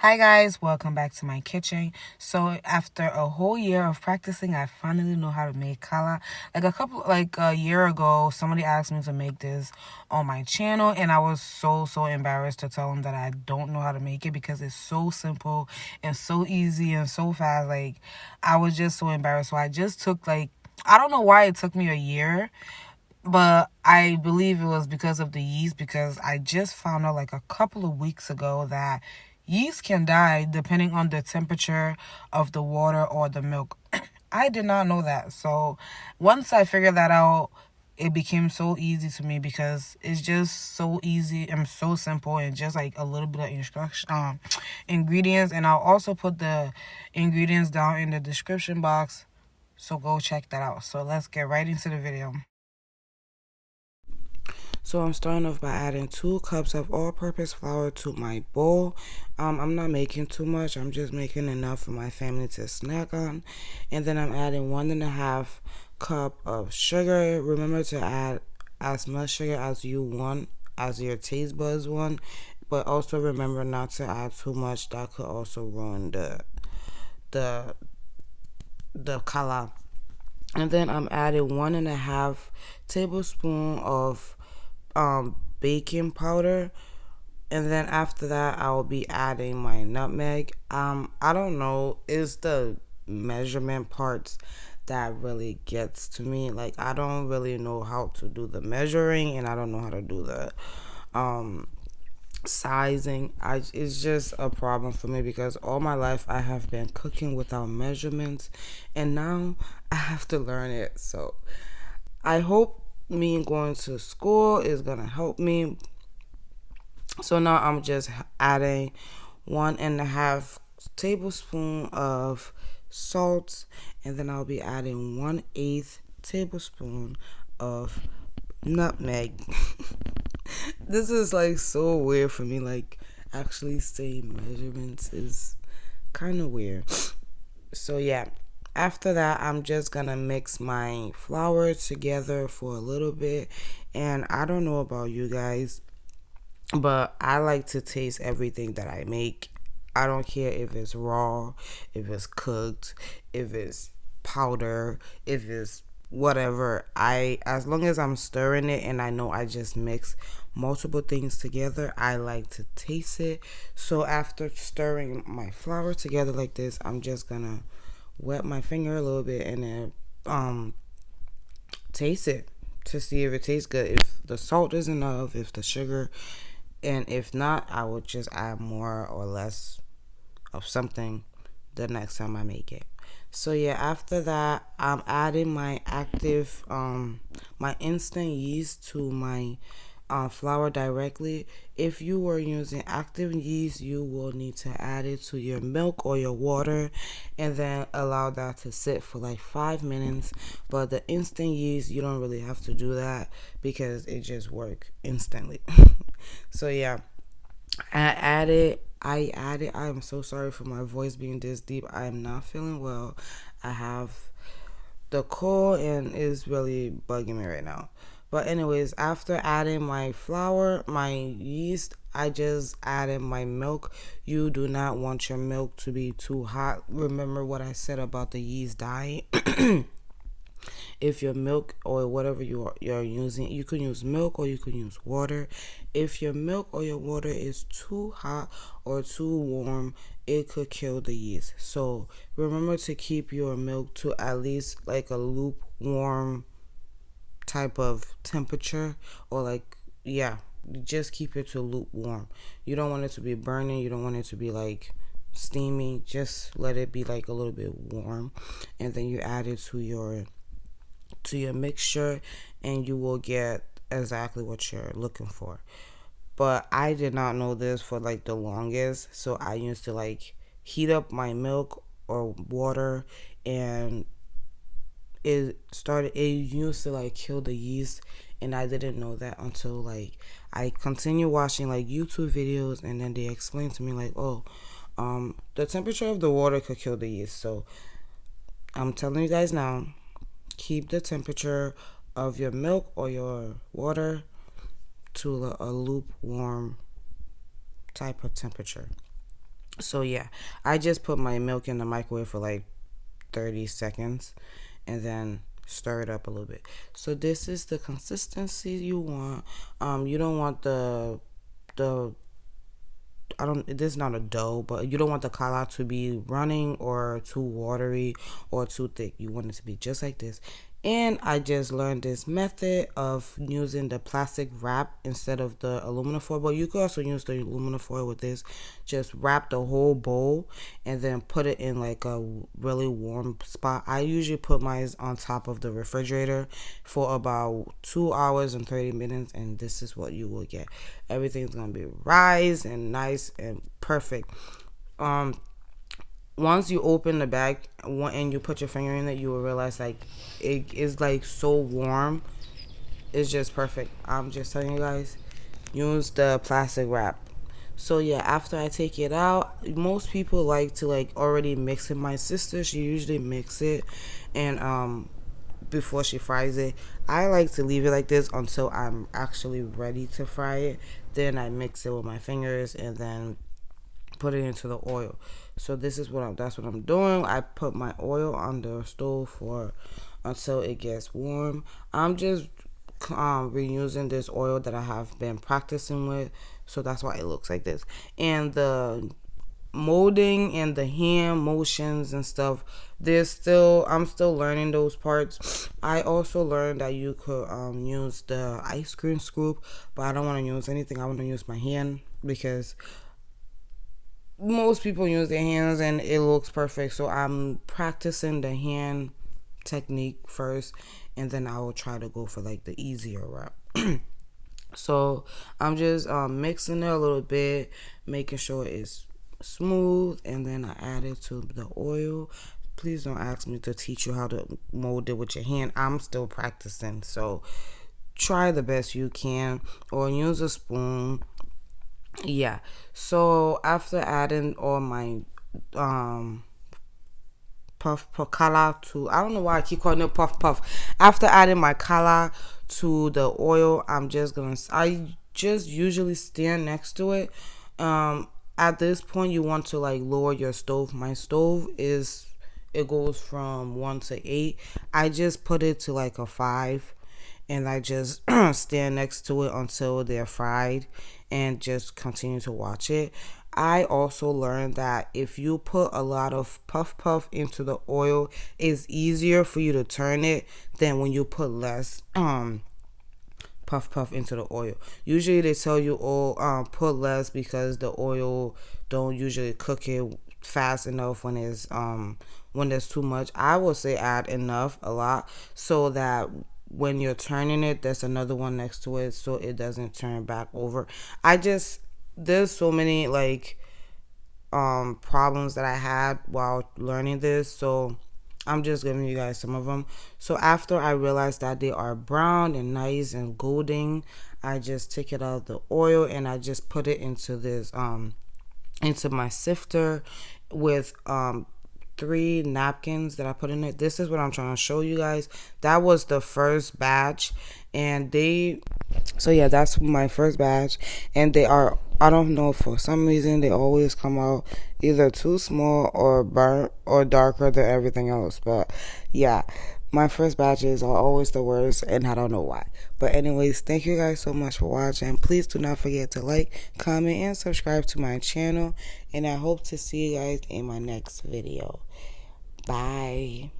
Hi guys, welcome back to my kitchen. So after a whole year of practicing, I finally know how to make kala. Like a year ago, somebody asked me to make this on my channel, and I was so embarrassed to tell them that I don't know how to make it because it's so simple and so easy and so fast. Like, I was just so embarrassed. So I just took I don't know why it took me a year, but I believe it was because of the yeast, because I just found out like a couple of weeks ago that yeast can die depending on the temperature of the water or the milk. I did not know that. So once I figured that out, it became so easy to me because it's just so easy and so simple, and just like a little bit of ingredients. And I'll also put the ingredients down in the description box, so go check that out. So let's get right into the video. So I'm starting off by adding 2 cups of all-purpose flour to my bowl. I'm not making too much. I'm just making enough for my family to snack on. And then I'm adding 1.5 cup of sugar. Remember to add as much sugar as you want, as your taste buds want. But also remember not to add too much. That could also ruin the color. And then I'm adding 1.5 tablespoon of baking powder, and then after that I will be adding my nutmeg. I don't know, it's the measurement parts that really gets to me. Like, I don't really know how to do the measuring, and I don't know how to do the sizing. It's just a problem for me because all my life I have been cooking without measurements, and now I have to learn it. So I hope me going to school is gonna help me. So now I'm just adding 1.5 tablespoon of salt, and then I'll be adding 1/8 tablespoon of nutmeg. This is like so weird for me. Like, actually saying measurements is kind of weird. So yeah, after that I'm just gonna mix my flour together for a little bit. And I don't know about you guys, but I like to taste everything that I make. I don't care if it's raw, if it's cooked, if it's powder, if it's whatever. As long as I'm stirring it and I know I just mix multiple things together, I like to taste it. So after stirring my flour together like this, I'm just gonna wet my finger a little bit and then taste it to see if it tastes good, if the salt is enough, if the sugar, and if not, I will just add more or less of something the next time I make it. So yeah, after that I'm adding my instant yeast to my flour directly. If you were using active yeast, you will need to add it to your milk or your water and then allow that to sit for like 5 minutes. But the instant yeast, you don't really have to do that because it just works instantly. So yeah, I added. I am so sorry for my voice being this deep. I am not feeling well. I have the cold and it's really bugging me right now. But anyways, after adding my flour, my yeast, I just added my milk. You do not want your milk to be too hot. Remember what I said about the yeast dying. If your milk or whatever you're using, you can use milk or you can use water. If your milk or your water is too hot or too warm, it could kill the yeast. So remember to keep your milk to at least like a lukewarm type of temperature, or like, yeah, just keep it to lukewarm. You don't want it to be burning, you don't want it to be like steamy. Just let it be like a little bit warm, and then you add it to your mixture, and you will get exactly what you're looking for. But I did not know this for like the longest, so I used to like heat up my milk or water, and it used to like kill the yeast, and I didn't know that until like I continued watching like YouTube videos, and then they explained to me like, oh, the temperature of the water could kill the yeast. So I'm telling you guys now, keep the temperature of your milk or your water to a lukewarm type of temperature. So yeah, I just put my milk in the microwave for like 30 seconds and then stir it up a little bit. So this is the consistency you want. You don't want the I don't. This is not a dough, but you don't want the kala to be running or too watery or too thick. You want it to be just like this. And I just learned this method of using the plastic wrap instead of the aluminum foil. But you could also use the aluminum foil with this. Just wrap the whole bowl and then put it in like a really warm spot. I usually put mine on top of the refrigerator for about 2 hours and 30 minutes, and this is what you will get. Everything's gonna be rise and nice and perfect. Um, Once you open the bag and you put your finger in it, you will realize like it is like so warm. It's just perfect. I'm just telling you guys, use the plastic wrap. So yeah, after I take it out, most people like to like already mix it. My sister, she usually mix it, and before she fries it. I like to leave it like this until I'm actually ready to fry it. Then I mix it with my fingers and then put it into the oil. So this is that's what I'm doing. I put my oil on the stove for until it gets warm. I'm just reusing this oil that I have been practicing with, so that's why it looks like this. And the molding and the hand motions and stuff, I'm still learning those parts. I also learned that you could use the ice cream scoop, but I don't want to use anything. I want to use my hand because most people use their hands and it looks perfect. So I'm practicing the hand technique first, and then I will try to go for like the easier route. So I'm just mixing it a little bit, making sure it's smooth, and then I add it to the oil. Please don't ask me to teach you how to mold it with your hand. I'm still practicing, so try the best you can or use a spoon. Yeah. So after adding all my um puff color to, I don't know why I keep calling it puff. After adding my color to the oil, I just usually stand next to it. At this point you want to like lower your stove. My stove is, it goes from 1 to 8. I just put it to like a 5, and I just stand next to it until they're fried and just continue to watch it. I also learned that if you put a lot of puff into the oil, it's easier for you to turn it than when you put less puff into the oil. Usually they tell you, oh, put less because the oil don't usually cook it fast enough when there's too much. I will say add enough, a lot, so that when you're turning it, there's another one next to it so it doesn't turn back over. There's so many like problems that I had while learning this, so I'm just giving you guys some of them. So after I realized that they are brown and nice and golden, I just take it out of the oil and I just put it into this into my sifter with 3 napkins that I put in it. This is what I'm trying to show you guys. That was the first batch, and so yeah, that's my first batch, and they are, I don't know, for some reason they always come out either too small or burnt or darker than everything else. But yeah, my first batches are always the worst, and I don't know why. But anyways, thank you guys so much for watching. Please do not forget to like, comment, and subscribe to my channel, and I hope to see you guys in my next video. Bye.